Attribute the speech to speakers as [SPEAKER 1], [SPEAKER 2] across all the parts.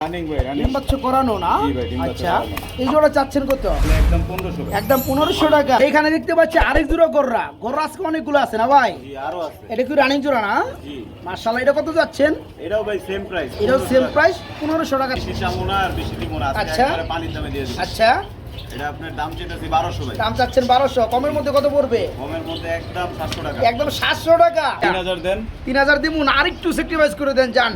[SPEAKER 1] ডিম বাচ্চা করানো না? আচ্ছা, এই জোড়া চাচ্ছেন কত? একদম 1500 টাকা। এখানে দেখতে পাচ্ছি আরেক জোড়া গররা আজকে অনেকগুলো আছে না ভাই? এটা কি রানিং জোড়া না? মাশাআল্লাহ, এটা কত যাচ্ছেন?
[SPEAKER 2] এটাও ভাই সেম প্রাইস।
[SPEAKER 1] এটাও সেম প্রাইস 1500 টাকা।
[SPEAKER 2] বেশি দিব না,
[SPEAKER 1] আচ্ছা
[SPEAKER 2] পানির দামে দিয়ে দিই।
[SPEAKER 1] আচ্ছা,
[SPEAKER 2] এটা আপনার দাম চাইতেছি 1200 ভাই।
[SPEAKER 1] দাম চাচ্ছেন 1200, কমের মধ্যে কত পড়বে?
[SPEAKER 2] কমের মধ্যে একদম 700 টাকা।
[SPEAKER 1] একদম 700 টাকা।
[SPEAKER 2] 3000 দেন।
[SPEAKER 1] 3000 দিমুন, আরেকটু সেক্রিফাইস করে দেন জান।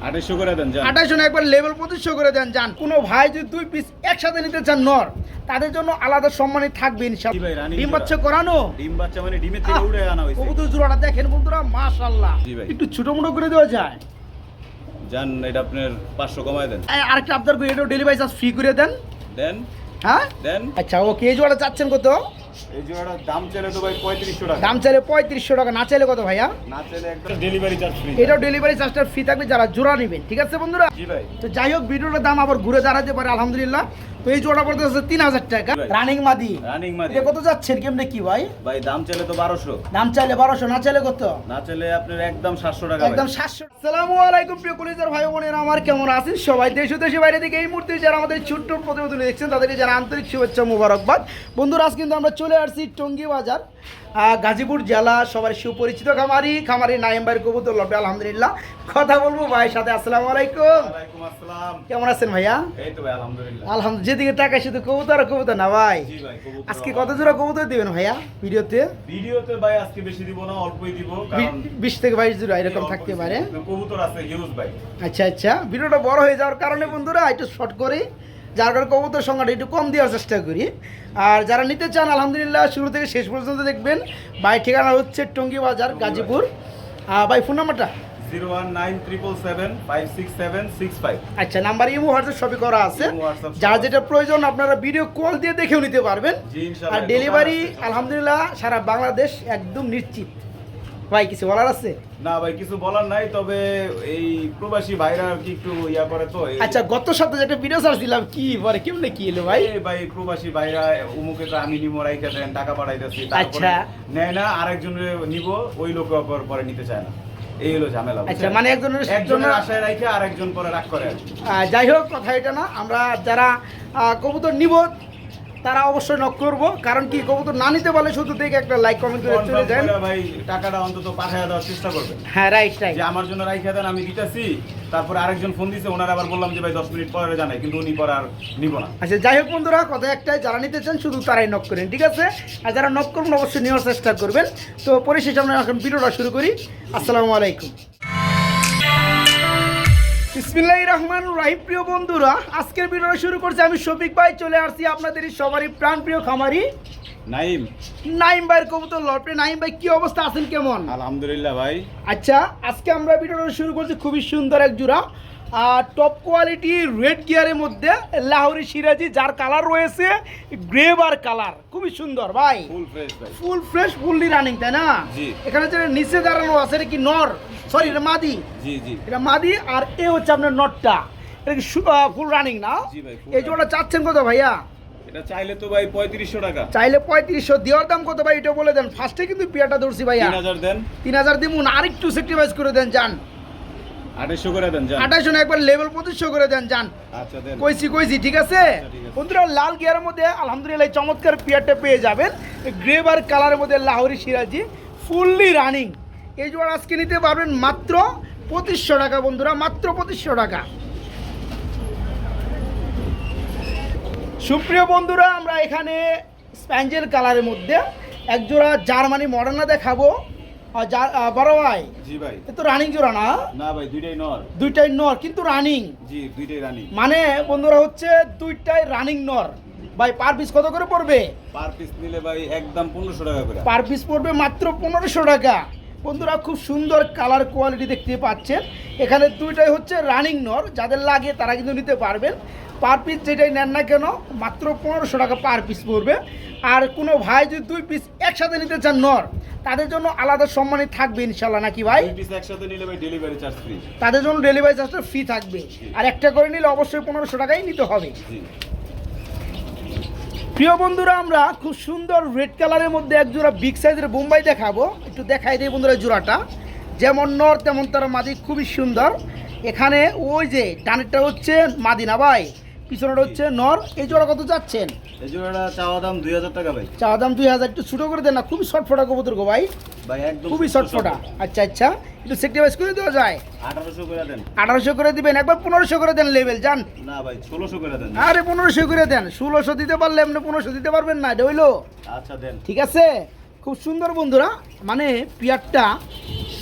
[SPEAKER 2] 2800 করে দেন জান।
[SPEAKER 1] 2800 না, একবার লেভেল 2500 করে দেন জান। কোনো ভাই যদি 2 পিস একসাথে নিতে চান নর, তাদের জন্য আলাদা সম্মানই থাকবে ইনশাআল্লাহ। ডিম বাচ্চা করানো?
[SPEAKER 2] ডিম বাচ্চা মানে ডিমের থেকে উড়ে আনা হইছে।
[SPEAKER 1] কবুতর জোড়াটা দেখেন বন্ধুরা, মাশাআল্লাহ। একটু ছোট মোটো করে দেওয়া যায়
[SPEAKER 2] জান, এটা আপনার 500 কমায় দেন।
[SPEAKER 1] আরেকটা আপনার এটা ডেলিভারি চার্জ ফ্রি করে দেন।
[SPEAKER 2] দেন।
[SPEAKER 1] হ্যাঁ
[SPEAKER 2] দেন।
[SPEAKER 1] আচ্ছা, ওকে। এই জোড়াটা চাচ্ছেন কত?
[SPEAKER 2] এই জোড়াটার দাম চাইলে তো ভাই 3500 টাকা।
[SPEAKER 1] দাম চাইলে 3500 টাকা, না চাইলে কত ভাইয়া?
[SPEAKER 2] না চাইলে একদম ডেলিভারি চার্জ ফ্রি।
[SPEAKER 1] এটাও ডেলিভারি চার্জটা ফ্রি থাকবে যারা জোড়া নেবেন, ঠিক আছে বন্ধুরা?
[SPEAKER 2] জি ভাই।
[SPEAKER 1] তো যাই হোক, ভিডিওটার দাম আবার ঘুরে দাঁড়াতে পারে আলহামদুলিল্লাহ। তো এই জোড়া পড়তে হচ্ছে 3000 টাকা। রানিং মাদি।
[SPEAKER 2] রানিং মাদি।
[SPEAKER 1] এটা কত যাচ্ছেন কেমনে কি ভাই?
[SPEAKER 2] ভাই দাম চাইলে তো 1200।
[SPEAKER 1] দাম চাইলে 1200, না চাইলে কত?
[SPEAKER 2] না চাইলে আপনার একদম 700 টাকা।
[SPEAKER 1] একদম 700। আসসালামু আলাইকুম প্রিয় কলিজার ভাই বোনেরা, আমার কেমন আছেন সবাই? দেশ ও দেশের বাইরে থেকে এই মুহূর্তে যারা আমাদের ছোট্ট প্রতিবেদন দেখছেন, তাদেরকে যারা আন্তরিক শুভেচ্ছা মোবারকবাদ। বন্ধুরা, আজ কিন্তু আমরা চলে আসছি টঙ্গী বাজার, গাজীপুর জেলা, সবার সুপরিচিত খামারি নাইম ভাইয়ের কবুতর লটে। আলহামদুলিল্লাহ, কথা বলবো ভাইয়ের সাথে। আসসালামু আলাইকুম।
[SPEAKER 2] ওয়ালাইকুম আসসালাম।
[SPEAKER 1] কেমন আছেন ভাইয়া?
[SPEAKER 2] এই তো ভাই আলহামদুলিল্লাহ।
[SPEAKER 1] আলহামদুলিল্লাহ, যেদিকে টাকা শুধু কবুতর কবুতর না ভাই।
[SPEAKER 2] জি ভাই, কবুতর।
[SPEAKER 1] আজকে কত জোড়া কবুতর দিবেন ভাইয়া ভিডিওতে?
[SPEAKER 2] ভিডিওতে ভাই আজকে বেশি দিব না, অল্পই দিব, কারণ
[SPEAKER 1] 20 থেকে 22 জোড়া এরকম থাকতে পারে।
[SPEAKER 2] কবুতর আছে হিউজ ভাই।
[SPEAKER 1] আচ্ছা আচ্ছা, ভিডিওটা বড় হয়ে যাওয়ার কারণে বন্ধুরা একটু শর্ট করে, যার কারণে কবুতর সংখ্যাটা একটু কম দেওয়ার চেষ্টা করি। আর যারা নিতে চান আলহামদুলিল্লাহ শুরু থেকে শেষ পর্যন্ত দেখবেন। ভাই ঠিকানা হচ্ছে টঙ্গী বাজার, গাজীপুর। ভাই ফোন নাম্বারটা?
[SPEAKER 2] 01977566765।
[SPEAKER 1] আচ্ছা, নাম্বার ইমো হোয়াটসঅ্যাপ সবই করা আছে। যার যেটা প্রয়োজন আপনারা ভিডিও কল দিয়ে দেখেও নিতে পারবেন। আর ডেলিভারি আলহামদুলিল্লাহ সারা বাংলাদেশ একদম নিশ্চিত। ভাই কিছু বলার আছে?
[SPEAKER 2] না ভাই, কিছু বলার নাই, তবে এই প্রবাসী ভাইরা কি একটু ইয়া করে তো।
[SPEAKER 1] আচ্ছা, গত সপ্তাহে যেটা ভিডিও সার্চ দিলাম, কি পরে কেমনে কি এলো ভাই?
[SPEAKER 2] ভাই প্রবাসী ভাইরা উমুকে তো আমি নিমো রাইখা দেন, টাকা পাঠাইতেছি,
[SPEAKER 1] আচ্ছা
[SPEAKER 2] নেয় না, আরেকজনের নিব, ওই লোক পরে নিতে চায় না। এই হলো ঝামেলা।
[SPEAKER 1] আচ্ছা, মানে
[SPEAKER 2] একজনের আশায় রাখে আরেকজন পরে রাগ করে।
[SPEAKER 1] যাই হোক, কথা এটা না। আমরা যারা কবুতর নিব তারা অবশ্যই নক করব, কারণ কি কবুতর না নিতে পারলে শুধু দেখে একটা লাইক কমেন্ট করে চলে যান
[SPEAKER 2] ভাই। টাকাটা অন্তত পাঠায় দেওয়ার চেষ্টা করবেন।
[SPEAKER 1] হ্যাঁ, রাইট রাইট।
[SPEAKER 2] যে আমার জন্য রাইখা দেন, আমি দিতেছি। তারপরে আরেকজন ফোন দিছে, ওনার আবার বললাম যে ভাই 10 মিনিট পরে জানাই, কিন্তু উনি পরে আর নিব না।
[SPEAKER 1] আচ্ছা, যাই হোক বন্ধুরা, কথা একটাই, যারা নিতে চান শুধু তারাই নক করেন, ঠিক আছে? আর যারা নক করবেন অবশ্যই নেওয়ার চেষ্টা করবেন। তো পরিশেষে আমরা এখন ভিডিওটা শুরু করি। আসসালামু আলাইকুম। বিসমিল্লাহির রহমানির রহিম। প্রিয় বন্ধুরা, আজকের ভিডিওটা শুরু করছি আমি শফিক ভাই। চলে আসছি আপনাদের সবারই প্রাণপ্রিয় খামারি নাইম ভাইয়ের কবুতর লটে। নাইম ভাই, কি অবস্থা আছেন, কেমন?
[SPEAKER 2] আলহামদুলিল্লাহ ভাই।
[SPEAKER 1] আচ্ছা, আজকে আমরা ভিডিওটা শুরু করছি খুবই সুন্দর এক জোড়া টপ কোয়ালিটি রেড গিয়ারের মধ্যে লাহোরি সিরাজি, যার কালার রয়েছে গ্রে বার কালার, খুবই সুন্দর ভাই।
[SPEAKER 2] ফুল ফ্রেশ ভাই,
[SPEAKER 1] ফুল ফ্রেশ, ফুললি রানিং, তাই না?
[SPEAKER 2] জি।
[SPEAKER 1] এখানে যে নিচে দাঁড়ানো আছে এটা কি নর? সরি, এটা মাদি।
[SPEAKER 2] জি জি,
[SPEAKER 1] এটা মাদি। আর এ হচ্ছে আপনার নটটা। এটা কি ফুল রানিং না?
[SPEAKER 2] জি ভাই।
[SPEAKER 1] এই জোড়া চাচ্ছেন কত ভাইয়া?
[SPEAKER 2] এটা চাইলে তো ভাই 3500 টাকা।
[SPEAKER 1] চাইলে 3500। দেওয়ার দাম কত ভাই এটা বলে দেন। ফার্স্টে কিন্তু পিয়াটা ধরছি ভাইয়া।
[SPEAKER 2] 3000 দেন।
[SPEAKER 1] 3000 দিমুন, আরেকটু সেক্রিফাইস করে দেন জান।
[SPEAKER 2] 2800 করে দেন জান।
[SPEAKER 1] 2800 না, একবার লেভেল 2500 করে দেন জান।
[SPEAKER 2] আচ্ছা দেন।
[SPEAKER 1] কইছি, ঠিক আছে বন্ধুরা? লাল গিয়ারের মধ্যে আলহামদুলিল্লাহ চমৎকার পিয়ারটা পেয়ে যাবেন। গ্রে বার কালারের মধ্যে লাহোরি সিরাজি, ফুললি রানিং। এই জোড়া আজকে নিতে পারবেন মাত্র 2500 টাকা বন্ধুরা, মাত্র 2500 টাকা। সুপ্রিয় বন্ধুরা, আমরা এখানে স্প্যাঞ্জেল কালারের মধ্যে এক জোড়া জার্মানি মডার্না দেখাবো। বড় ভাই,
[SPEAKER 2] জি ভাই।
[SPEAKER 1] এ তো রানিং জোড়া না?
[SPEAKER 2] না ভাই, দুইটাই নর।
[SPEAKER 1] দুইটাই নর কিন্তু রানিং।
[SPEAKER 2] জি, দুইটাই রানিং।
[SPEAKER 1] মানে বন্ধুরা হচ্ছে দুইটাই রানিং নর। ভাই পার পিস কত করে পড়বে?
[SPEAKER 2] পার পিস নিলে ভাই একদম 1500 টাকা করে।
[SPEAKER 1] পার পিস পড়বে মাত্র 1500 টাকা। বন্ধুরা, খুব সুন্দর কালার কোয়ালিটি দেখতে পাচ্ছেন। এখানে দুইটাই হচ্ছে রানিং নর, যাদের লাগে তারা কিন্তু নিতে পারবেন। পার পিস যেটাই নেন না কেন মাত্র 1500 টাকা পার পিস পড়বে। আর কোনো ভাই যদি 2 পিস একসাথে নিতে চান নর, তাদের জন্য আলাদা সম্মানই থাকবে ইনশাল্লাহ, নাকি ভাই?
[SPEAKER 2] 2 পিস একসাথে নিলে ভাই ডেলিভারি চার্জ ফ্রি।
[SPEAKER 1] তাদের জন্য ডেলিভারি চার্জটা ফ্রি থাকবে। আর একটা করে নিলে অবশ্যই 1500 টাকাই নিতে হবে।
[SPEAKER 2] জি।
[SPEAKER 1] প্রিয় বন্ধুরা, আমরা খুব সুন্দর রেড কালারের মধ্যে এক জোড়া বিগ সাইজের বোম্বাই দেখাবো। একটু দেখাই দিই বন্ধুরা জোড়াটা, যেমন নর তেমন তার মাদি, খুবই সুন্দর। এখানে ওই যে ডানেরটা হচ্ছে মাদিনা ভাই, পিছনেটা হচ্ছে নর। এই জোড়া কত যাচ্ছেন?
[SPEAKER 2] এই জোড়াটা চাওয়া দাম 2000 টাকা ভাই।
[SPEAKER 1] চাওয়া দাম 2000, একটু ছোটো করে দেন না, খুবই শর্টফটা কবুতর গো ভাই,
[SPEAKER 2] ভাই একদম
[SPEAKER 1] খুবই শর্টফটা। আচ্ছা আচ্ছা, একটু সেক্রিফাইস করে দেওয়া যায়?
[SPEAKER 2] 1800 করে দেন।
[SPEAKER 1] 1800 করে দিবেন, একবার 1500 করে দেন লেভেল যান।
[SPEAKER 2] না ভাই 1600 করে দেন।
[SPEAKER 1] আরে 1500 করে দেন, 1600 দিতে পারলে আপনি 1500 দিতে পারবেন না, এটা হইলো?
[SPEAKER 2] আচ্ছা দেন।
[SPEAKER 1] ঠিক আছে, খুব সুন্দর বন্ধুরা, মানে পিয়ারটা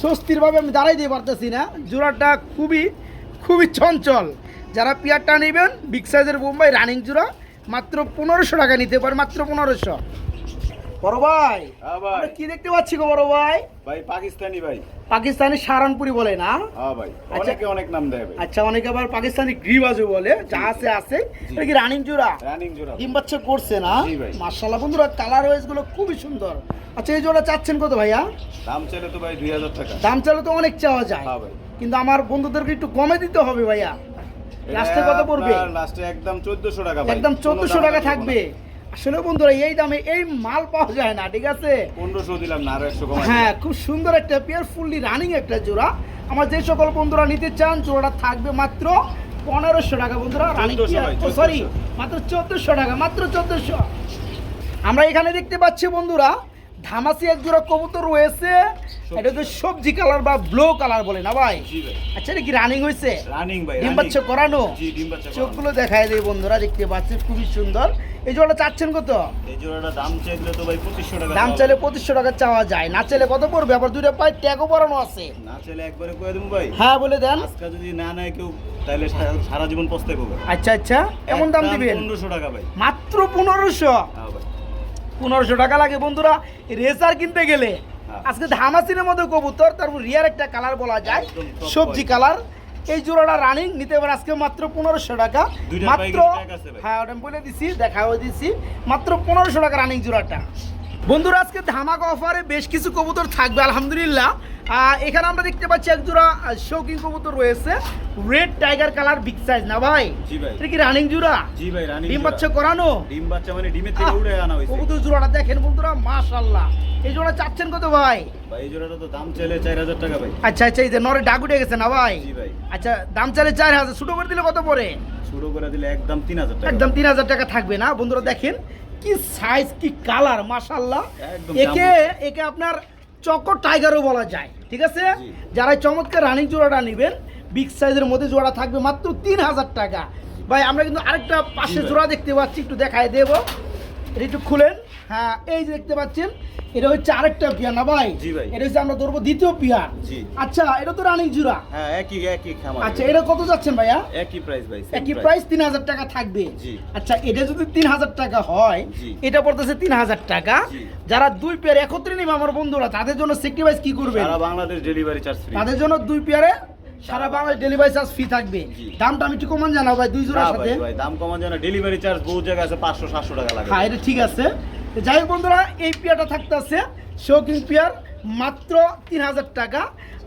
[SPEAKER 1] স্বস্তিরভাবে আমি দাঁড়াই দিয়ে পারতেছি না, জোড়াটা খুবই খুবই চঞ্চল। যারা পিয়ারটা নেবেন বিগ সাইজের বোম্বাই রানিং জোড়া মাত্র 1500 টাকা নিতে পারে, মাত্র 1500। বড় ভাই
[SPEAKER 2] হ্যাঁ ভাই।
[SPEAKER 1] আমরা কি দেখতে পাচ্ছি গো বড় ভাই?
[SPEAKER 2] ভাই পাকিস্তানি ভাই।
[SPEAKER 1] পাকিস্তানি সারানপুরি বলে না?
[SPEAKER 2] হ্যাঁ ভাই,
[SPEAKER 1] আচ্ছা।
[SPEAKER 2] অনেকে অনেক নাম দেয় ভাই।
[SPEAKER 1] আচ্ছা, অনেকে আবার পাকিস্তানি গ্রিবাজও বলে, যা আছে আছে। এটা কি রানিং জোড়া?
[SPEAKER 2] রানিং জোড়া।
[SPEAKER 1] ডিম বাচ্চা করছে না?
[SPEAKER 2] জি ভাই।
[SPEAKER 1] মাশাআল্লাহ বন্ধুরা, কালার ওয়াইজ গুলো খুবই সুন্দর। আচ্ছা, এই জোড়া চাচ্ছেন কত ভাইয়া?
[SPEAKER 2] দাম চাইলে তো ভাই 2000 টাকা।
[SPEAKER 1] দাম চাইলে তো অনেক চাওয়া যায়,
[SPEAKER 2] হ্যাঁ ভাই।
[SPEAKER 1] কিন্তু আমার বন্ধুদেরকে একটু কমে দিতে হবে ভাইয়া। লাস্টে কত পড়বে?
[SPEAKER 2] লাস্টে একদম 1400 টাকা ভাই।
[SPEAKER 1] একদম 1400 টাকা থাকবে। আসলে বন্ধুরা এই দামে এই মাল পাওয়া যায় না, ঠিক আছে?
[SPEAKER 2] 1500 দিলাম না, আরো 100 কমাই।
[SPEAKER 1] হ্যাঁ, খুব সুন্দর একটা পেয়ার, ফুললি রানিং একটা জোড়া। আমার যে সকল বন্ধুরা নিতে চান, জোড়াটা থাকবে মাত্র 1500 টাকা বন্ধুরা। রানিং
[SPEAKER 2] 1400 ভাই,
[SPEAKER 1] সরি
[SPEAKER 2] 1400
[SPEAKER 1] মাত্র 1400 টাকা, মাত্র 1400। আমরা এখানে দেখতে পাচ্ছি বন্ধুরা ধামাসি এক জোড়া কবুতর রয়েছে, এটা তো সবজি কালার বা ব্লু কালার বলে না ভাই?
[SPEAKER 2] জি ভাই।
[SPEAKER 1] আচ্ছা, এটা কি রানিং হয়েছে?
[SPEAKER 2] রানিং ভাই।
[SPEAKER 1] ডিম বাচ্চা করানো?
[SPEAKER 2] জি ডিম বাচ্চা করানো।
[SPEAKER 1] চোখগুলো দেখায় দেয় বন্ধুরা, দেখতে পাচ্ছেন খুবই সুন্দর। এই জোড়াটা চাচ্ছেন কত?
[SPEAKER 2] এই জোড়াটা দাম চাইলে তো ভাই 2500 টাকা।
[SPEAKER 1] দাম চাইলে 2500 টাকা চাওয়া যায়, না চাইলে কত পড়বে? আবার দুইটা পায়ে ট্যাগও পরানো আছে।
[SPEAKER 2] না চাইলে একবারে কয়ে দেবো ভাই।
[SPEAKER 1] হ্যাঁ বলে দেন।
[SPEAKER 2] আজকে যদি না নেয় কেউ তাহলে সারা জীবন পস্তায় পাবে।
[SPEAKER 1] আচ্ছা আচ্ছা, এমন দাম দিবেন?
[SPEAKER 2] 1500 টাকা ভাই।
[SPEAKER 1] মাত্র 1500?
[SPEAKER 2] হ্যাঁ ভাই।
[SPEAKER 1] 1500 টাকা লাগে বন্ধুরা রেসার কিনতে গেলে।
[SPEAKER 2] হ্যাঁ।
[SPEAKER 1] আজকে ধামাসিনের মধ্যে কবুতর, তারপর রিয়ার একটা কালার বলা যায়,
[SPEAKER 2] একদম top
[SPEAKER 1] সবজি কালার। এই জোড়াটা রানিং নিতে পারে আজকে মাত্র 1500 টাকা।
[SPEAKER 2] দুইটার
[SPEAKER 1] মাত্র,
[SPEAKER 2] পাইকারি tag আছে ভাই।
[SPEAKER 1] হ্যাঁ ওটা আমি বলে দিছি, দেখাও দিছি, মাত্র 1500 টাকা রানিং জোড়াটা। বন্ধুরা আজকে ধামাকা অফারে বেশ কিছু কবুতর থাকবে আলহামদুলিল্লাহ। এখানে আমরা দেখতে পাচ্ছি এক জোড়া শৌকিং কবুতর রয়েছে, red tiger colour, big size না ভাই?
[SPEAKER 2] জি ভাই।
[SPEAKER 1] এটা কি রানিং জোড়া?
[SPEAKER 2] জি ভাই রানিং।
[SPEAKER 1] ডিম বাচ্চা করানো?
[SPEAKER 2] ডিম বাচ্চা মানে ডিমের থেকে উড়ে আনা হয়েছে।
[SPEAKER 1] কবুতর জোড়াটা দেখেন বন্ধুরা, মাশাআল্লাহ। এই জোড়া চাচ্ছেন কত ভাই?
[SPEAKER 2] ভাই এই জোড়াটা তো দাম চাইলে 4000 টাকা ভাই।
[SPEAKER 1] আচ্ছা আচ্ছা, এই যে নরে ডাক উঠে গেছে না ভাই?
[SPEAKER 2] জি ভাই।
[SPEAKER 1] আচ্ছা, দাম চাইলে 4000, ছোট করে দিলে কত পড়ে?
[SPEAKER 2] শুরু করে দিলে একদম 3000 টাকা।
[SPEAKER 1] একদম 3000 টাকা থাকবে না বন্ধুরা? দেখেন কি সাইজ, কি কালার, মাশাআল্লাহ।
[SPEAKER 2] একদম
[SPEAKER 1] একে আপনার চকো টাইগারও বলা যায়, ঠিক আছে?
[SPEAKER 2] জি।
[SPEAKER 1] যারা এই চমৎকার রানিং জোড়াটা নেবেন, বিগ সাইজের মধ্যে জোড়া থাকবে মাত্র 3000 টাকা। ভাই আমরা কিন্তু আরেকটা পাশে
[SPEAKER 2] জি ভাই।
[SPEAKER 1] জোড়া দেখতে পাচ্ছি, একটু দেখায় দেবো, এটা একটু খুলেন। হ্যাঁ, এই যে দেখতে পাচ্ছেন, এটা হচ্ছে আরেকটা পিয়ার না ভাই?
[SPEAKER 2] জি ভাই।
[SPEAKER 1] এটা হচ্ছে আমরা ধরবো দ্বিতীয় পিয়ার।
[SPEAKER 2] জি।
[SPEAKER 1] আচ্ছা, এটা তো রানিং জোড়া।
[SPEAKER 2] হ্যাঁ একই খামার।
[SPEAKER 1] আচ্ছা, এটা কত যাচ্ছেন ভাইয়া?
[SPEAKER 2] একই প্রাইস ভাই। same
[SPEAKER 1] একই
[SPEAKER 2] price।
[SPEAKER 1] প্রাইস 3000 টাকা থাকবে।
[SPEAKER 2] জি।
[SPEAKER 1] আচ্ছা, এটা যদি 3000 টাকা হয়,
[SPEAKER 2] জি।
[SPEAKER 1] এটা পড়তেছে 3000 টাকা।
[SPEAKER 2] জি।
[SPEAKER 1] যারা দুই পেয়ার একত্রে নিবে আমার বন্ধুরা, তাদের জন্য সেক্রিফাইস কি করবেন?
[SPEAKER 2] সারা বাংলাদেশ ডেলিভারি চার্জ ফ্রি।
[SPEAKER 1] তাদের জন্য দুই পেয়ারে সারা বাংলাদেশ ডেলিভারি চার্জ ফ্রি থাকবে।
[SPEAKER 2] জি।
[SPEAKER 1] দামটা আমি একটু কমান জানাবো ভাই, দুই জোড়ার সাথে।
[SPEAKER 2] ভাই দাম কমান জানা, ডেলিভারি চার্জ বহু জায়গায় আছে 500-700 টাকা লাগে।
[SPEAKER 1] হ্যাঁ, এটা ঠিক আছে। তো যাই হোক বন্ধুরা, এই পেয়ারটা থাকতেছে শৌকিং পেয়ার মাত্র 3000 টাকা।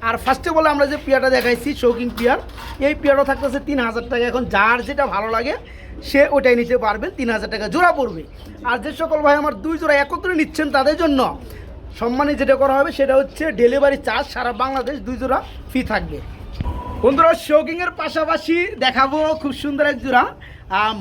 [SPEAKER 1] আর ফার্স্টে বলে আমরা যে পেয়ারটা দেখাইছি শৌকিং পেয়ার, এই পেয়ারটা থাকতেছে 3000 টাকা। এখন যার যেটা ভালো লাগে সে ওটাই নিতে পারবেন, 3000 টাকা জোড়া পড়বে। আর যে সকল ভাই আমার দুই জোড়া একত্রে নিচ্ছেন, তাদের জন্য সম্মানে যেটা করা হবে সেটা হচ্ছে ডেলিভারি চার্জ সারা বাংলাদেশ দুই জোড়া ফ্রি থাকবে। বন্ধুরা শৌকিংয়ের পাশাপাশি দেখাবো খুব সুন্দর এক জোড়া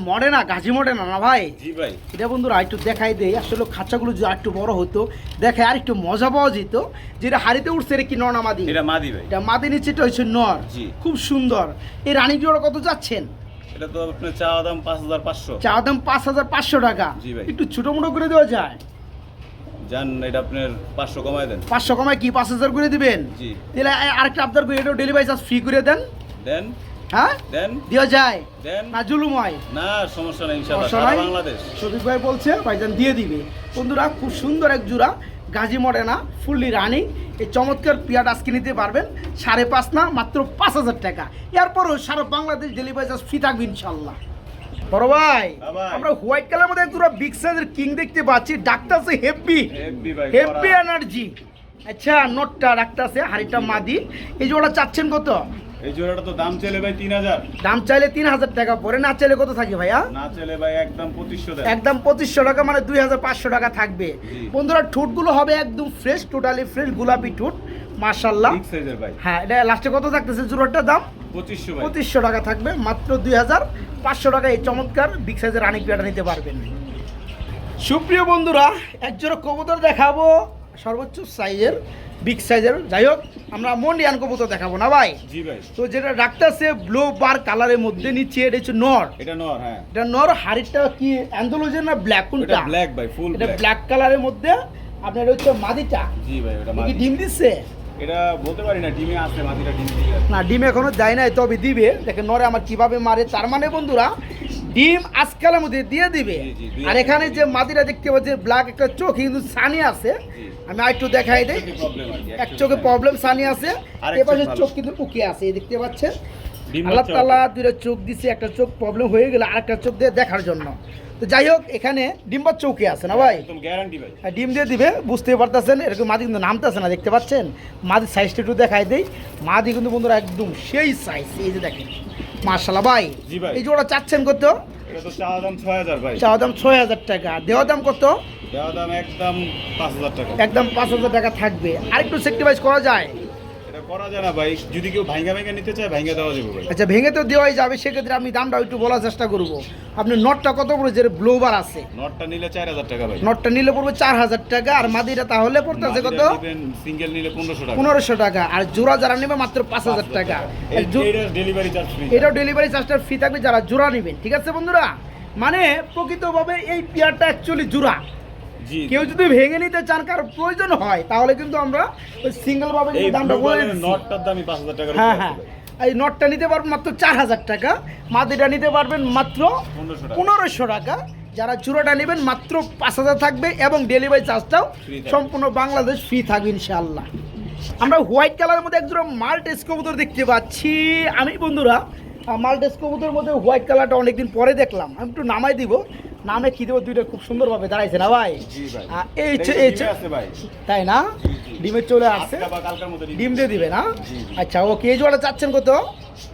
[SPEAKER 1] মডেনা, গাজী মডেনা না ভাই?
[SPEAKER 2] জি ভাই।
[SPEAKER 1] এটা বন্ধুরা একটু দেখাই দেয়, আসলে খাঁচাগুলো যদি একটু বড় হতো, দেখে আর একটু মজা পাওয়া যেত। যেটা হাড়িতে উঠছে এটা কি নর না মাদি?
[SPEAKER 2] এটা মাদি ভাই।
[SPEAKER 1] এটা মাদি, নিচে এটা হচ্ছে নর।
[SPEAKER 2] জি।
[SPEAKER 1] খুব সুন্দর। এই রানী জোড়া কত যাচ্ছেন?
[SPEAKER 2] এটা তো আপনার চাওয়া দাম 5500।
[SPEAKER 1] চা দাম 5500 টাকা।
[SPEAKER 2] জি ভাই।
[SPEAKER 1] একটু ছোট মোটো করে দেওয়া যায়?
[SPEAKER 2] জান এটা আপনার 500 কমায় দেন।
[SPEAKER 1] 500 কমায় কি 5000 করে দিবেন?
[SPEAKER 2] জি।
[SPEAKER 1] তাহলে আরেকটা আবদার করে এটাও ডেলিভারি চার্জ ফ্রি করে দেন।
[SPEAKER 2] দেন
[SPEAKER 1] হ্যাঁ,
[SPEAKER 2] দেন
[SPEAKER 1] দেওয়া যায়
[SPEAKER 2] দেন।
[SPEAKER 1] না? জুলুম হয়?
[SPEAKER 2] না সমস্যা নাই ইনশাআল্লাহ,
[SPEAKER 1] সমস্যা
[SPEAKER 2] সারা
[SPEAKER 1] নাই।
[SPEAKER 2] বাংলাদেশ।
[SPEAKER 1] শফিক ভাই বলছে ভাইজান দিয়ে দিবে। বন্ধুরা খুব সুন্দর এক জোড়া গাজী মডেনা, ফুললি রানিং। এই চমৎকার পিয়াটা আজকে নিতে পারবেন 5.5 না, মাত্র 5000 টাকা। এরপরও সারা বাংলাদেশ ডেলিভারি চার্জ ফ্রি থাকবে ইনশাল্লাহ। বড় ভাই,
[SPEAKER 2] হ্যাঁ ভাই।
[SPEAKER 1] আমরা হোয়াইট কালার মধ্যে এক জোড়া বিগ সাইজের কিং দেখতে পাচ্ছি, ডাক্তার আছে হেভি
[SPEAKER 2] হেভি ভাই।
[SPEAKER 1] Heavy energy. আচ্ছা, নোটটা ডাক্তার আছে, হাড়িটা মাদি। এই জোড়া চাচ্ছেন কত?
[SPEAKER 2] এই জোড়াটা তো দাম চাইলে ভাই 3000।
[SPEAKER 1] দাম চাইলে 3000 টাকা পরে, না চাইলে কত থাকে ভাইয়া?
[SPEAKER 2] না চাইলে ভাই একদম 2500 দেন।
[SPEAKER 1] একদম 2500 টাকা, মানে 2500 টাকা থাকবে।
[SPEAKER 2] জি।
[SPEAKER 1] বন্ধুরা ঠোঁটগুলো হবে একদম ফ্রেশ, টোটালি ফ্রেশ গোলাপি ঠোঁট, মাশাআল্লাহ
[SPEAKER 2] বিগ সাইজের ভাই।
[SPEAKER 1] হ্যাঁ, এটা লাস্টে কত থাকতেছে জোড়াটার দাম?
[SPEAKER 2] 2500 ভাই।
[SPEAKER 1] 2500 টাকা থাকবে, মাত্র 2500 টাকা এই চমৎকার বিগ সাইজের রানিং পেয়ারটা নিতে পারবেন। সুপ্রিয় বন্ধুরা, এক জোড়া কবুতর দেখাবো সর্বোচ্চ সাইজের, বিগ সাইজের। যাই হোক, আমরা মন্ডিয়ান কবুতর দেখাবো না ভাই।
[SPEAKER 2] জি ভাই।
[SPEAKER 1] তো যেটা রাখতেছে ব্লু বার কালারের মধ্যে, নিচে এটা হচ্ছে নর।
[SPEAKER 2] এটা নর, হ্যাঁ।
[SPEAKER 1] এটা নর। হাড়িটা কি অ্যান্ডোলজের না ব্ল্যাক কোনটা?
[SPEAKER 2] এটা ব্ল্যাক ভাই, ফুল
[SPEAKER 1] এটা
[SPEAKER 2] ব্ল্যাক।
[SPEAKER 1] ব্ল্যাক কালারের মধ্যে। আপনার হচ্ছে মাদিটা।
[SPEAKER 2] জি ভাই, এটা
[SPEAKER 1] কি
[SPEAKER 2] মাদি।
[SPEAKER 1] ডিম দিচ্ছে?
[SPEAKER 2] এটা বলতে পারি না, ডিমে আছে, মাদিটা ডিম দিয়ে।
[SPEAKER 1] না, ডিম এখনো দেয় নাই, তবে দিবে। দেখেন নরে আমার কিভাবে মারে। তার মানে বন্ধুরা, ডিম আজকালের মধ্যে দিয়ে দিবে।
[SPEAKER 2] জি, জি, দিয়ে
[SPEAKER 1] আর এখানে যে মাদিরা দেখতে পাচ্ছি ব্ল্যাক একটা চোখ কিন্তু সানি আছে।
[SPEAKER 2] জি।
[SPEAKER 1] আমি আরেকটু দেখাই দেই।
[SPEAKER 2] প্রবলেম আর কি,
[SPEAKER 1] এক চোখে প্রবলেম সানি আছে,
[SPEAKER 2] আরেক
[SPEAKER 1] এপাশে
[SPEAKER 2] চোখ ভালো।
[SPEAKER 1] চোখ কিন্তু উকে আছে, এই দেখতে পাচ্ছেন।
[SPEAKER 2] ডিম
[SPEAKER 1] আল্লাহ
[SPEAKER 2] বাচ্চা
[SPEAKER 1] তাআলা দুইটা চোখ দিছে, একটা চোখ প্রবলেম হয়ে গেলে আরেকটা চোখ দিয়ে দেখার জন্য। তো যাই হোক, এখানে ডিম্বার চৌকি আছে না ভাই?
[SPEAKER 2] একদম গ্যারান্টি ভাই।
[SPEAKER 1] আর ডিম দিয়ে দিবে, বুঝতে পারতেছেন। এরকম মাদি কিন্তু নামতেছে না, দেখতে পাচ্ছেন। মাদির সাইজটা একটু দেখাই দেই। মাদি কিন্তু বন্ধুরা একদম সেই সাইজ, এই যে দেখেন। মাশাআল্লাহ ভাই।
[SPEAKER 2] জি ভাই।
[SPEAKER 1] এই জোড়া চাচ্ছেন কত?
[SPEAKER 2] এটা তো চাওয়া দাম 6000 ভাই।
[SPEAKER 1] চাওয়া দাম 6000 টাকা, দেওয়া দাম কত?
[SPEAKER 2] দেওয়া দাম একদম 5000 টাকা।
[SPEAKER 1] একদম 5000 টাকা থাকবে। আরেকটু সেক্রিফাইস করা যায়?
[SPEAKER 2] এটা করা যায় না ভাই, যদি কেউ ভাঙ্গা ভাঙ্গা নিতে চায় ভাঙ্গা দেওয়া যাবে ভাই।
[SPEAKER 1] আচ্ছা, ভেঙে তো দেওয়াই যাবে। সেক্ষেত্রে আমি দামটা একটু বলার চেষ্টা করব। আপনি নটটা কত পড়বে? যে ব্লোবার আছে,
[SPEAKER 2] নটটা নিলে 4000 টাকা ভাই।
[SPEAKER 1] নটটা নিলে পড়বে 4000 টাকা। আর মাদিটা তাহলে পড়তেছে কত?
[SPEAKER 2] সিঙ্গেল নিলে 1500 টাকা।
[SPEAKER 1] 1500 টাকা। আর জোড়া যারা নেবে মাত্র 5000 টাকা। আর
[SPEAKER 2] এটা ডেলিভারি চার্জ ফ্রি।
[SPEAKER 1] এটাও ডেলিভারি চার্জটা ফ্রি থাকবে যারা জোড়া নেবেন, ঠিক আছে বন্ধুরা? মানে প্রকৃতভাবে এই পেয়ারটা অ্যাকচুয়ালি জোড়া।
[SPEAKER 2] জি।
[SPEAKER 1] কেউ যদি ভেঙে নিতে চান, কার প্রয়োজন হয়, তাহলে কিন্তু আমরা ওই সিঙ্গেল ভাবে
[SPEAKER 2] এই
[SPEAKER 1] দামটা বলে দিচ্ছি।
[SPEAKER 2] নটটার দামই 5000 টাকা।
[SPEAKER 1] হ্যাঁ হ্যাঁ, এই নটটা নিতে পারবেন মাত্র 4000 টাকা, মাদিটা নিতে পারবেন মাত্র 1500 টাকা। যারা জোড়াটা নেবেন মাত্র 5000 থাকবে, এবং ডেলিভারি চার্জটাও
[SPEAKER 2] Free থাকবে।
[SPEAKER 1] সম্পূর্ণ বাংলাদেশ ফ্রি থাকবে ইনশাআল্লাহ। আমরা হোয়াইট কালারের মধ্যে একজোড়া মাল্টেস কবুতর দেখতে পাচ্ছি। আমি বন্ধুরা মাল্টেস কবুতরের মধ্যে হোয়াইট কালারটা অনেকদিন পরে দেখলাম। আমি একটু নামাই দিব, নামে কি দেবো, দুইটা খুব সুন্দরভাবে দাঁড়াইছে না ভাই?
[SPEAKER 2] জি ভাই।
[SPEAKER 1] এই
[SPEAKER 2] ডিমে আছে ভাই।
[SPEAKER 1] তাই না? ডিমের চলে আসছে,
[SPEAKER 2] আজকে বা কালকের মধ্যে
[SPEAKER 1] ডিম দিয়ে দিবে না?
[SPEAKER 2] জি, জি।
[SPEAKER 1] আচ্ছা, ওকে। এই জোড়াটা চাচ্ছেন কত?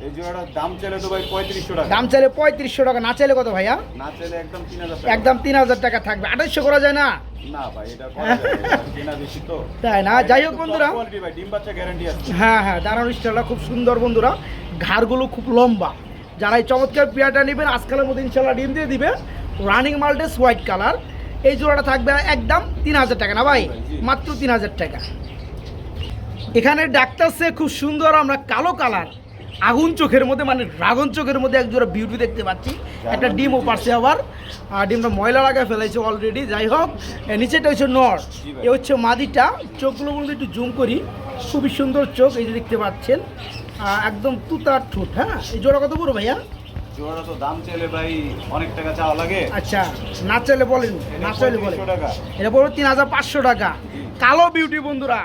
[SPEAKER 2] এই জোড়াটার দাম চাইলে তো ভাই 3500 টাকা।
[SPEAKER 1] দাম চাইলে 3500 টাকা, না চাইলে কত ভাইয়া?
[SPEAKER 2] না চাইলে একদম 3000 টাকা।
[SPEAKER 1] একদম 3000 টাকা থাকবে। 2800 করা যায় না?
[SPEAKER 2] না ভাই, এটা করা যায় না, কেনা বেশি তো।
[SPEAKER 1] তাই না? যাই হোক বন্ধুরা,
[SPEAKER 2] কোয়ালিটি ভাই, ডিম বাচ্চা গ্যারান্টি আছে।
[SPEAKER 1] হ্যাঁ হ্যাঁ, দাঁড়ানোর স্টাইলটা খুব সুন্দর বন্ধুরা। ঘাড়গুলো খুব লম্বা। যারা এই চমৎকার পেয়ারটা নেবেন আজকালের মধ্যে ইনশাল্লাহ ডিম দিয়ে দিবে। Running Maltese white colour. এই জোড়াটা থাকবে একদম 3000 টাকা না ভাই? মাত্র 3000 টাকা। এখানে ডাক্তারসে খুব সুন্দর আমরা কালো কালার, আগুন চোখের মধ্যে, মানে ড্রাগন চোখের মধ্যে এক জোড়া বিউটি দেখতে পাচ্ছি। একটা ডিমও পারছে আবার, ডিমটা ময়লা লাগায় ফেলেছে অলরেডি। যাই হোক, নিচেটা হচ্ছে নর, এ হচ্ছে মাদিটা। চোখগুলো বলতে একটু জুম করি, খুবই সুন্দর চোখ, এই যে দেখতে পাচ্ছেন। একদম তুতার ঠোঁট। হ্যাঁ, এই জোড়া কত পুরো ভাইয়া?
[SPEAKER 2] জোড়াটা তো দাম চাইলে ভাই অনেক টাকা চাওয়া লাগে।
[SPEAKER 1] আচ্ছা, না চাইলে বলেন, না চাইলে বলেন।
[SPEAKER 2] 3500 টাকা।
[SPEAKER 1] এটা পড়বে 3500 টাকা। কালো বিউটি বন্ধুরা,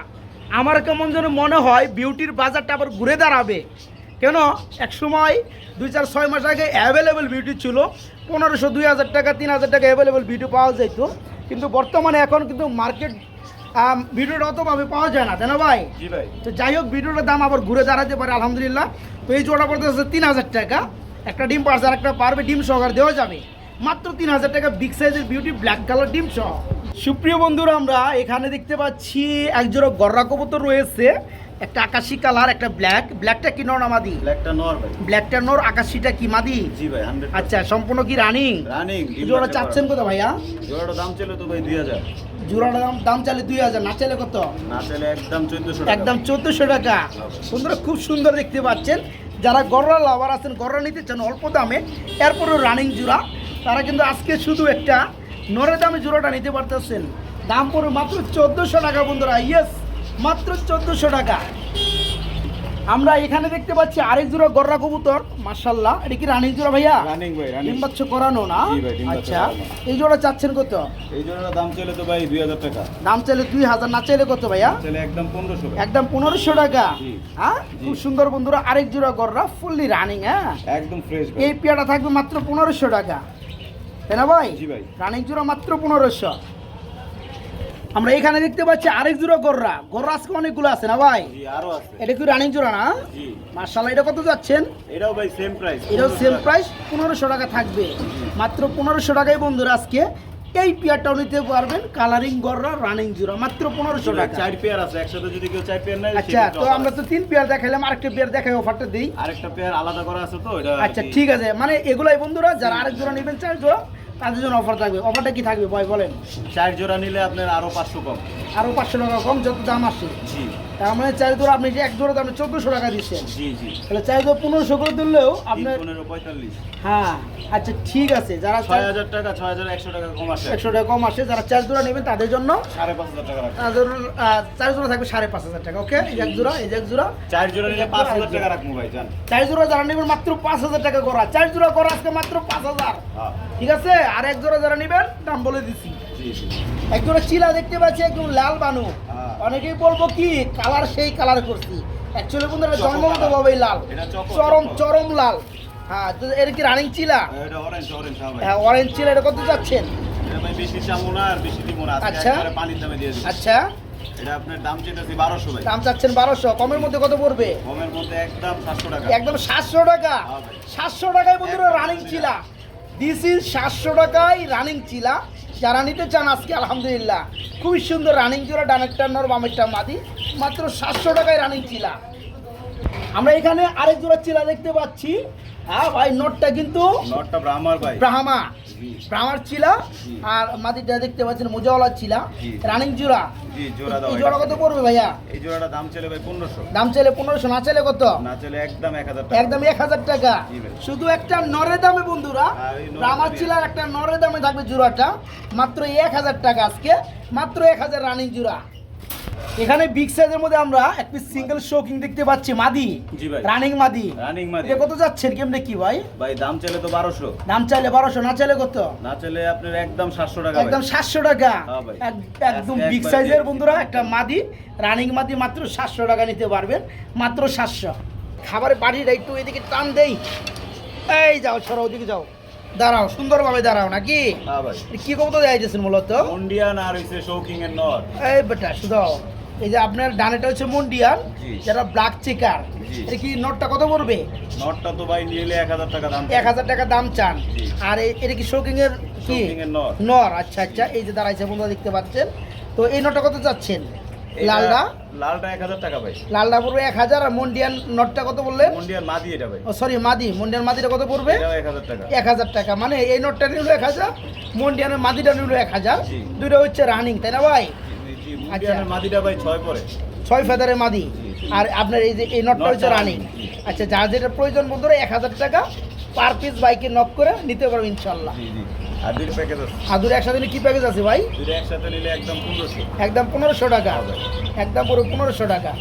[SPEAKER 1] আমার কেমন যেন মনে হয় বিউটির বাজারটা আবার ঘুরে দাঁড়াবে। কেন? এক সময় 2-4-6 মাস আগে অ্যাভেলেবেল বিউটি ছিল 1500, 2000 টাকা, 3000 টাকা অ্যাভেলেবেল বিউটি পাওয়া যেত। কিন্তু বর্তমানে এখন কিন্তু মার্কেট ভিডিওটা অতভাবে পাওয়া যায় না, তাই না ভাই?
[SPEAKER 2] জি ভাই।
[SPEAKER 1] তো যাই হোক, ভিডিওটার দাম আবার ঘুরে দাঁড়াতে পারে আলহামদুলিল্লাহ। তো এই জোড়া পড়তে হচ্ছে 3000 টাকা। একটা ডিম পারছে, আর একটা পারবে, ডিম সহকারে দেওয়া যাবে মাত্র 3000 টাকা, বিগ সাইজের বিউটি ব্ল্যাক কালার ডিম সহ। সুপ্রিয় বন্ধুরা, আমরা এখানে দেখতে পাচ্ছি এক জোড়া গররা কবুতর রয়েছে। একটা আকাশি কালার, একটা ব্ল্যাক। ব্ল্যাকটা কি নর না মাদি?
[SPEAKER 2] ব্ল্যাকটা নর ভাই।
[SPEAKER 1] ব্ল্যাকটা নর, আকাশিটা কি মাদি?
[SPEAKER 2] জি ভাই, 100%।
[SPEAKER 1] আচ্ছা, সম্পূর্ণ কি রানিং?
[SPEAKER 2] রানিং।
[SPEAKER 1] জোড়া চাচ্ছেন কত ভাইয়া?
[SPEAKER 2] জোড়াটার দাম চাইলে তো ভাই 2000।
[SPEAKER 1] জোড়াটার দাম চাইলে 2000, না চাইলে কত?
[SPEAKER 2] না চাইলে একদম 1400 টাকা।
[SPEAKER 1] একদম 1400 টাকা। বন্ধুরা খুব সুন্দর দেখতে পাচ্ছেন। যারা গররা লাভার আছেন, গররা নিতে চান অল্প দামে, এরপরও রানিং জোড়া, তারা কিন্তু আজকে শুধু একটা নরের দামে জোড়াটা নিতে পারতেছেন। দাম পড়বে মাত্র 1400 টাকা বন্ধুরা। ইয়েস, মাত্র 1400 টাকা। আমরা এখানে দেখতে পাচ্ছি আরেক জোড়া গররা কবুতর। মাশাআল্লাহ, এটা কি রানিং জোড়া ভাইয়া?
[SPEAKER 2] রানিং ভাই, রানিং।
[SPEAKER 1] ডিম বাচ্চা করানো না?
[SPEAKER 2] জি ভাই, ডিম বাচ্চা
[SPEAKER 1] আচ্ছা,
[SPEAKER 2] করানো।
[SPEAKER 1] এই জোড়া চাচ্ছেন কত?
[SPEAKER 2] এই জোড়াটার দাম চাইলে তো ভাই 2000 টাকা।
[SPEAKER 1] দাম চাইলে 2000, না চাইলে কত ভাইয়া?
[SPEAKER 2] চাইলে একদম 1500 টাকা।
[SPEAKER 1] একদম 1500 টাকা।
[SPEAKER 2] জি।
[SPEAKER 1] হ্যাঁ, খুব সুন্দর বন্ধুরা। আরেক জোড়া গররা ফুললি রানিং। হ্যাঁ,
[SPEAKER 2] একদম ফ্রেশ ভাই।
[SPEAKER 1] এই পেয়ারটা থাকবে মাত্র 1500 টাকা, তাই না ভাই?
[SPEAKER 2] জি ভাই।
[SPEAKER 1] রানিং জোড়া মাত্র 1500। আমরা এখানে দেখতে পাচ্ছি আরেক জোড়া গররা। গররা আজকে অনেকগুলো আছে না ভাই?
[SPEAKER 2] জি, আরো আছে।
[SPEAKER 1] এটা কি রানিং জোড়া না?
[SPEAKER 2] জি।
[SPEAKER 1] মাশাআল্লাহ, এটা কত যাচ্ছেন?
[SPEAKER 2] এটাও ভাই সেম প্রাইস।
[SPEAKER 1] এটাও সেম প্রাইস, 1500 টাকা থাকবে। মাত্র 1500 টাকায় বন্ধুরা আজকে এই পেয়ারটাও নিতে পারবেন, কালারিং গররা রানিং জোড়া মাত্র 1500 টাকা।
[SPEAKER 2] 4 পেয়ার আছে, একসাথে যদি কেউ 4 পেয়ার নেয়
[SPEAKER 1] আচ্ছা, তো আমরা তো 3 পেয়ার দেখাইলাম, আরেকটা পেয়ার দেখাই, অফারটা দিই।
[SPEAKER 2] আরেকটা পেয়ার আলাদা করা আছে তো এটা।
[SPEAKER 1] আচ্ছা ঠিক আছে, মানে এগুলাই বন্ধুরা যারা আরেক জোড়া নেবেন 4 জোড়া তাদের জন্য অফার থাকবে। অফারটা কি থাকবে ভাই বলেন?
[SPEAKER 2] 4 জোড়া নিলে আপনার আরো 500 কম।
[SPEAKER 1] আরো 500 টাকা কম, যত দাম আসে।
[SPEAKER 2] জি
[SPEAKER 1] তার মানে 4 জোড়া আপনি যে এক জোড়া দামে 1400 টাকা দিচ্ছেন,
[SPEAKER 2] জি জি।
[SPEAKER 1] তাহলে 4 জোড়া 1500 করে দিলেও আপনার
[SPEAKER 2] 15 45।
[SPEAKER 1] হ্যাঁ আচ্ছা ঠিক আছে, যারা
[SPEAKER 2] 6000 টাকা 6100 টাকা কম আসে।
[SPEAKER 1] 100 টাকা কম আসে, যারা 4 জোড়া নেবেন তাদের জন্য
[SPEAKER 2] 5500 টাকা রাখবেন।
[SPEAKER 1] তাদের 4 জোড়া থাকবে 5500 টাকা। ওকে, এই যে এক জোড়া, এই যে এক জোড়া,
[SPEAKER 2] 4 জোড়া নিলে 5000 টাকা রাখবো ভাই জান।
[SPEAKER 1] 4 জোড়া যারা নেবেন মাত্র 5000 টাকা করা, 4 জোড়া করা আজকে মাত্র 5000।
[SPEAKER 2] হ্যাঁ
[SPEAKER 1] ঠিক আছে, আর এক জোড়া যারা নেবেন দাম বলে দিচ্ছি।
[SPEAKER 2] জি জি।
[SPEAKER 1] এক জোড়া চিলা দেখতে পাচ্ছি একদম লাল বানু,
[SPEAKER 2] হ্যাঁ।
[SPEAKER 1] অনেকেই বলবো কি কালার সেই কালার করছি, অ্যাকচুয়ালি বন্ধুরা জন্মগত ভাবে লাল,
[SPEAKER 2] এটা
[SPEAKER 1] চরম চরম লাল। হ্যাঁ, তো এর কি রানিং চিলা?
[SPEAKER 2] এটা অরেঞ্জ অরেঞ্জ হ্যাঁ ভাই।
[SPEAKER 1] হ্যাঁ অরেঞ্জ চিলা, এটা কত যাচ্ছেন?
[SPEAKER 2] এটা ভাই বেশি চামু না আর বেশি দিব না, আজকে
[SPEAKER 1] আচ্ছা।
[SPEAKER 2] একবারে পানির দামে দিয়ে দিই।
[SPEAKER 1] আচ্ছা,
[SPEAKER 2] এটা আপনার দাম চেয়েছি 1200 ভাই।
[SPEAKER 1] দাম চাচ্ছেন 1200, কমের মধ্যে কত পড়বে?
[SPEAKER 2] কমের মধ্যে একদম 700 টাকা।
[SPEAKER 1] একদম 700 টাকা।
[SPEAKER 2] হ্যাঁ ভাই।
[SPEAKER 1] 700 টাকায় বন্ধুরা রানিং চিলা, দিস ইজ 700 টাকায় রানিং চিলা। যারা নিতে চান আজকে আলহামদুলিল্লাহ খুবই সুন্দর রানিং জোড়া, ডানেরটা নর বামেরটা মাদি, মাত্র 700 টাকায় রানিং চিলা। আমরা এখানে আরেক জোড়া চিলা দেখতে পাচ্ছি। হ্যাঁ ভাই, নটটা কিন্তু
[SPEAKER 2] নটটা ব্রাহ্মার ভাই।
[SPEAKER 1] ব্রাহ্মা,
[SPEAKER 2] জি
[SPEAKER 1] ব্রাহ্মার চিলা,
[SPEAKER 2] জি।
[SPEAKER 1] আর মাদিটা দেখতে পাচ্ছেন মোজাওয়ালা চিলা,
[SPEAKER 2] জি।
[SPEAKER 1] রানিং জোড়া।
[SPEAKER 2] জি জোড়া দাও।
[SPEAKER 1] এই জোড়া কত পড়বে ভাইয়া?
[SPEAKER 2] এই জোড়াটা দাম চলে ভাই 1500।
[SPEAKER 1] দাম চাইলে 1500, না চাইলে কত?
[SPEAKER 2] না চলে একদম 1000 টাকা।
[SPEAKER 1] একদম 1000 টাকা।
[SPEAKER 2] জি ভাই।
[SPEAKER 1] শুধু একটা নরের দামে বন্ধুরা,
[SPEAKER 2] আর এই নরের
[SPEAKER 1] ব্রাহ্মার
[SPEAKER 2] দামে-
[SPEAKER 1] চিলার একটা নরের দামে থাকবে জোড়াটা মাত্র 1000 টাকা, আজকে মাত্র 1000 রানিং জোড়া। এখানে বিগ সাইজের মধ্যে আমরা এক পিস সিঙ্গেল শোকিং দেখতে পাচ্ছি, মাদি,
[SPEAKER 2] জি ভাই।
[SPEAKER 1] রানিং মাদি।
[SPEAKER 2] রানিং মাদি।
[SPEAKER 1] এটা কত যাচ্ছেন কেমনে কি ভাই?
[SPEAKER 2] ভাই দাম চলে তো 1200।
[SPEAKER 1] দাম চাইলে 1200, না চাইলে কত?
[SPEAKER 2] না চলে আপনার একদম 700 টাকা ভাই।
[SPEAKER 1] একদম 700 টাকা।
[SPEAKER 2] হ্যাঁ ভাই।
[SPEAKER 1] একদম
[SPEAKER 2] আজকে
[SPEAKER 1] বিগ
[SPEAKER 2] একবারে
[SPEAKER 1] সাইজের
[SPEAKER 2] দিয়ে
[SPEAKER 1] বন্ধুরা একটা মাদি, রানিং মাদি মাত্র 700 টাকা নিতে পারবেন, মাত্র 700। খাবারের বাড়িটা একটু এদিকে টান দেই, এই যাও সরো, ওদিকে যাও, দাঁড়াও সুন্দরভাবে দাঁড়াও নাকি।
[SPEAKER 2] হ্যাঁ ভাই।
[SPEAKER 1] কি কবুতর যাইতেছেন মূলত?
[SPEAKER 2] ইন্ডিয়ান আর হইছে শৌকিং এর নর।
[SPEAKER 1] এই বেটা শুধু এই যে আপনার ডানেটা হচ্ছে মন্ডিয়ান,
[SPEAKER 2] জি।
[SPEAKER 1] যারা ব্ল্যাক চেকার,
[SPEAKER 2] জি।
[SPEAKER 1] এটা কি নোটটা কত পড়বে?
[SPEAKER 2] নটটা তো ভাই নিলে 1000 টাকা দাম।
[SPEAKER 1] 1000 টাকা দাম চান।
[SPEAKER 2] জি।
[SPEAKER 1] আর এটা কি শোকিং এর কি?
[SPEAKER 2] শৌকিং এর নর।
[SPEAKER 1] নর, আচ্ছা আচ্ছা, এই যে দাঁড়াইছে বন্ধুরা দেখতে পাচ্ছেন। তো এই নোটটা কত চাচ্ছেন?
[SPEAKER 2] এটা-
[SPEAKER 1] লালটা
[SPEAKER 2] লালটা 1000 টাকা ভাই।
[SPEAKER 1] লালটা পড়বে 1000, আর মন্ডিয়ান নটটা কত বললেন?
[SPEAKER 2] ইন্ডিয়ান মাদি এটা ভাই।
[SPEAKER 1] ও সরি, মাদি, মন্ডিয়ান মাদিটা কত পড়বে?
[SPEAKER 2] এটাও 1000 টাকা।
[SPEAKER 1] 1000 টাকা, মানে এই নোটটা নিল 1000, মন্ডিয়ানের মাদিটা নিল 1000,
[SPEAKER 2] জি।
[SPEAKER 1] দুটো হচ্ছে রানিং, তাই না ভাই?
[SPEAKER 2] জি ইন্ডিয়ানের মাদিটা ভাই 6 পরে।
[SPEAKER 1] 6 ফেদারের মাদি,
[SPEAKER 2] জি।
[SPEAKER 1] আর আপনার এই যে এই নটটা হচ্ছে
[SPEAKER 2] নটটা
[SPEAKER 1] রানিং।
[SPEAKER 2] running, জি।
[SPEAKER 1] আচ্ছা, যার যেটা প্রয়োজন বন্ধুরা 1000 টাকা পার পিস বাইকে নক করে নিতে পারবো ইনশাল্লাহ।
[SPEAKER 2] জি জি। আর দুই প্যাকেজ আছে।
[SPEAKER 1] আর দুটো একসাথে নিলে কি প্যাকেজ আছে ভাই?
[SPEAKER 2] দুটো একসাথে নিলে একদম 1500।
[SPEAKER 1] একদম 1500 টাকা, একদম পুরো 1500 টাকা।